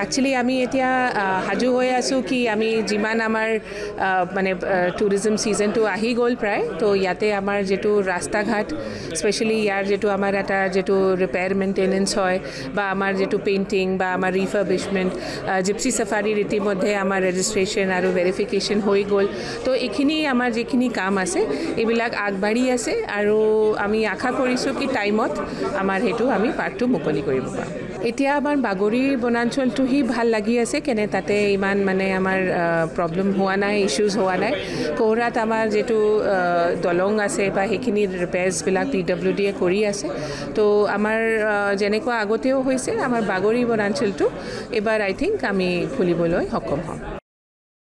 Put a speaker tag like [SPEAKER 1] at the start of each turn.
[SPEAKER 1] Actually, আমি এতিয়া হাজু হৈ আছোঁ কি আমি যিমান আমাৰ মানে টুৰিজম ছিজনটো আহি গ'ল প্ৰায় তো ইয়াতে আমাৰ যিটো ৰাস্তা ঘাট স্পেচিয়েলি ইয়াৰ যিটো আমাৰ এটা যিটো ৰিপেয়াৰ মেইনটেনেন্স হয় বা আমাৰ যিটো পেইণ্টিং বা আমাৰ ৰিফাৰ্বিশমেণ্ট জিপচি চাফাৰীৰ ইতিমধ্যে আমাৰ ৰেজিষ্ট্ৰেশ্যন আৰু ভেৰিফিকেশ্যন হৈ গ'ল তো এইখিনি আমাৰ যিখিনি কাম আছে এইবিলাক আগবাঢ়ি আছে আৰু আমি আশা কৰিছোঁ কি টাইমত আমাৰ সেইটো আমি পাৰ্টটো মুকলি কৰিব পাৰোঁ এতিয়া আমাৰ বাগৰি বনাঞ্চলটোহি ভাল লাগি আছে কেনে তাতে ইমান মানে আমাৰ প্ৰব্লেম হোৱা নাই ইছ্যুজ হোৱা নাই কোহৰাত আমাৰ যিটো দলং আছে বা সেইখিনি ৰিপেয়াৰ্ছবিলাক PWDয়ে কৰি আছে তো আমাৰ যেনেকুৱা আগতেও হৈছে আমাৰ বাগৰি বনাঞ্চলটো এবাৰ আই থিংক আমি খুলিবলৈ সক্ষম হ'ম